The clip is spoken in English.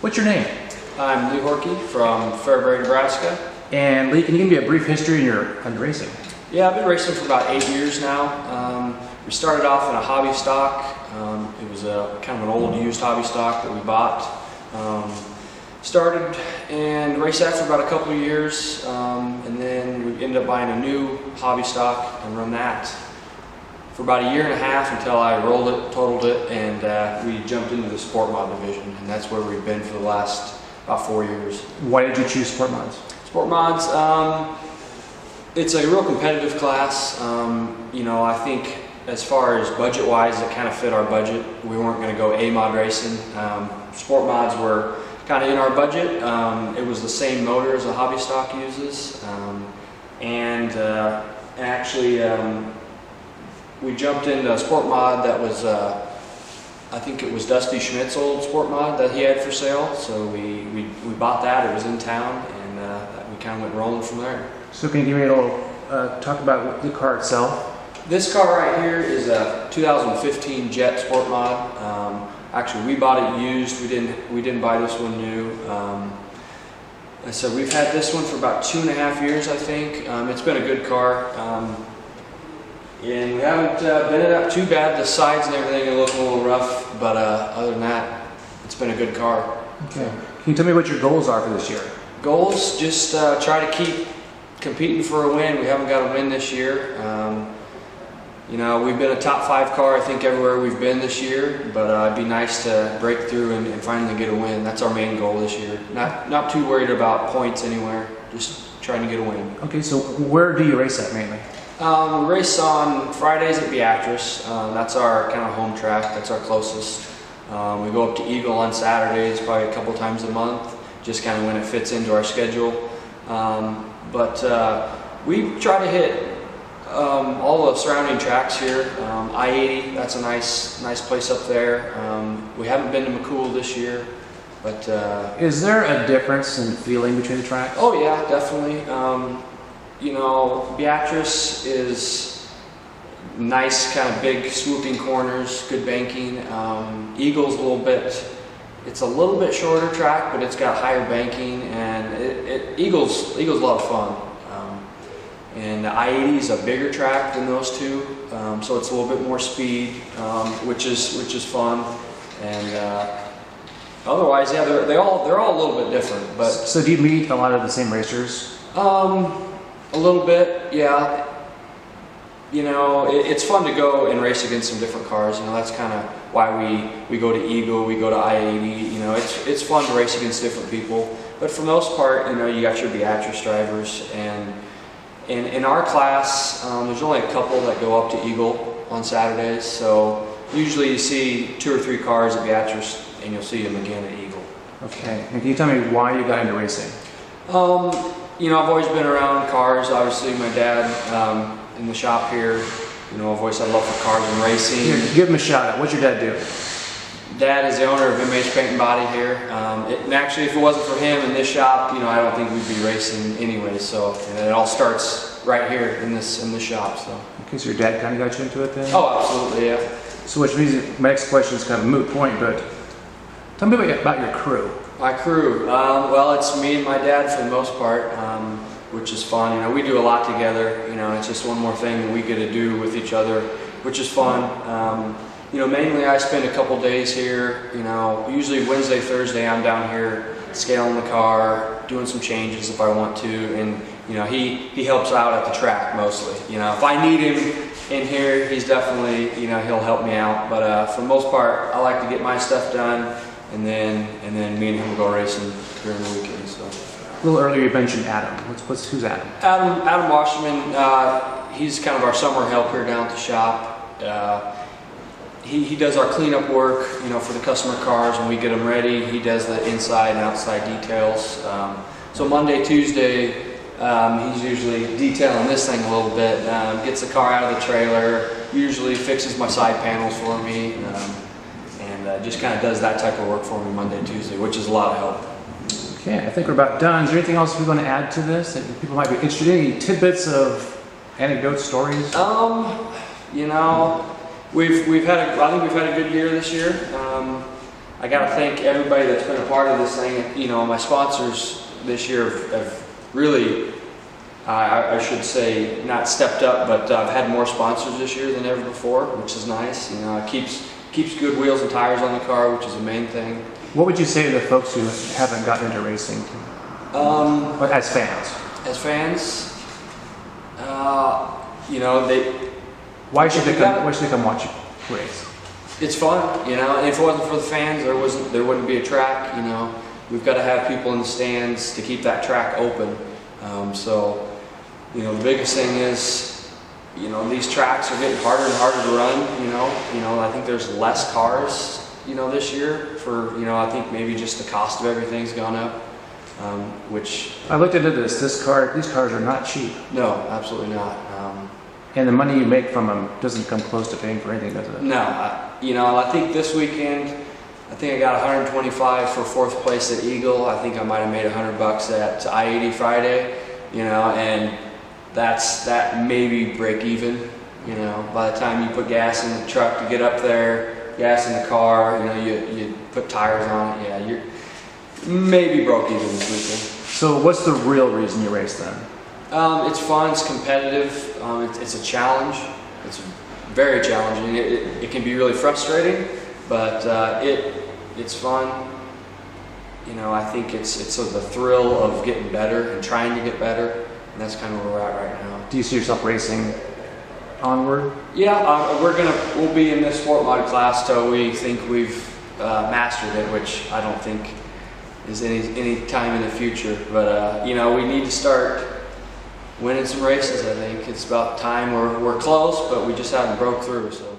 What's your name? I'm Horky from Fairbury, Nebraska. And Lee, can you give me a brief history on your racing? Yeah, I've been racing for about 8 years now. We started off in a hobby stock. It was a kind of an old used hobby stock that we bought. Started and raced that for about a couple of years, and then we ended up buying a new hobby stock and run that for about a year and a half until I rolled it, totaled it, and we jumped into the sport mod division, and that's where we've been for the last about 4 years. Why did you choose sport mods? Sport mods, it's a real competitive class. You know, I think as far as budget-wise, it kind of fit our budget. We weren't going to go A-mod racing. Sport mods were kind of in our budget. It was the same motor as a hobby stock uses, and actually we jumped into a sport mod that was, I think it was Dusty Schmidt's old sport mod that he had for sale. So we bought that. It was in town, and we kind of went rolling from there. So can you give me a little talk about the car itself? This car right here is a 2015 Jet Sport Mod. Actually, we bought it used. We didn't buy this one new. So we've had this one for about 2.5 years, I think. It's been a good car, and we haven't been it up too bad. The sides and everything are looking a little rough, but other than that, it's been a good car. Okay. Can you tell me what your goals are for this year? Goals: just try to keep competing for a win. We haven't got a win this year. You know, we've been a top 5 car, I think, everywhere we've been this year, but it'd be nice to break through and finally get a win. That's our main goal this year. Not too worried about points anywhere, just trying to get a win. Okay, so where do you race at mainly? We race on Fridays at Beatrice. That's our kind of home track. That's our closest. We go up to Eagle on Saturdays, probably a couple times a month, just kind of when it fits into our schedule. But we try to hit all the surrounding tracks here. I-80, that's a nice place up there. We haven't been to McCool this year, but is there a difference in feeling between the tracks? Oh yeah, definitely. You know, Beatrice is nice, kind of big swooping corners, good banking. Eagle's it's a little bit shorter track, but it's got higher banking, and Eagle's a lot of fun. And the I-80 is a bigger track than those two, so it's a little bit more speed, which is fun. And otherwise, yeah, they're all a little bit different. But so do you meet a lot of the same racers? A little bit, yeah. You know, it's fun to go and race against some different cars. You know, that's kind of why we go to Eagle, we go to I-80. You know, it's fun to race against different people. But for the most part, you know, you got your Beatrice drivers, and in our class, there's only a couple that go up to Eagle on Saturdays. So usually you see 2 or 3 cars at Beatrice, and you'll see them again at Eagle. Okay. And can you tell me why you got into racing? You know, I've always been around cars. Obviously, my dad in the shop here. You know, I've always had a love for cars and racing. Here, give him a shout out. What's your dad do? Dad is the owner of MH Paint and Body here. And actually, if it wasn't for him in this shop, you know, I don't think we'd be racing anyway. So it all starts right here in this shop. So. Okay, so your dad kind of got you into it then? Oh, absolutely, yeah. So which means my next question is kind of a moot point, but tell me about your crew. My crew, well, it's me and my dad for the most part, which is fun. You know, we do a lot together. You know, it's just one more thing that we get to do with each other, which is fun. You know, mainly I spend a couple days here. You know, usually Wednesday, Thursday, I'm down here scaling the car, doing some changes if I want to, and you know, he helps out at the track mostly. You know, if I need him in here, he's definitely, you know, he'll help me out. But for the most part, I like to get my stuff done. And then me and him will go racing during the weekend. So. A little earlier you mentioned Adam. Who's Adam? Adam Washerman. He's kind of our summer help here down at the shop. He does our cleanup work, you know, for the customer cars when we get them ready. He does the inside and outside details. So Monday, Tuesday, he's usually detailing this thing a little bit. Gets the car out of the trailer. Usually fixes my side panels for me. Just kind of does that type of work for me Monday, Tuesday, which is a lot of help. Okay, I think we're about done. Is there anything else we want to add to this that people might be interested in? Any tidbits of anecdotes, stories? You know, I think we've had a good year this year. I got to thank everybody that's been a part of this thing. You know, my sponsors this year have really, I should say, not stepped up, but I've had more sponsors this year than ever before, which is nice. You know, it keeps good wheels and tires on the car, which is the main thing. What would you say to the folks who haven't gotten into racing? As fans? As fans, you know, Why should they come watch you race? It's fun, you know, and if it wasn't for the fans, there wouldn't be a track, you know. We've got to have people in the stands to keep that track open. So, you know, the biggest thing is, you know, these tracks are getting harder and harder to run, you know. I think there's less cars, you know, this year for, you know, I think maybe just the cost of everything's gone up, which... I looked into this. These cars are not cheap. No, absolutely not. And the money you make from them doesn't come close to paying for anything, does it? No, you know, I think this weekend, I think I got 125 for 4th place at Eagle. I think I might have made $100 at I-80 Friday, you know, and that maybe break even, you know, by the time you put gas in the truck to get up there, gas in the car, you know, you put tires on it, yeah, you're maybe broke even this weekend. So what's the real reason you race then? It's fun, it's competitive, it's a challenge. It's very challenging. It can be really frustrating, but it's fun. You know, I think it's sort of the thrill of getting better and trying to get better, and that's kind of where we're at right now. Do you see yourself racing onward? Yeah, we'll be in this sport mod class till we think we've mastered it, which I don't think is any time in the future. But you know, we need to start winning some races. I think it's about time. We're close, but we just haven't broke through. So.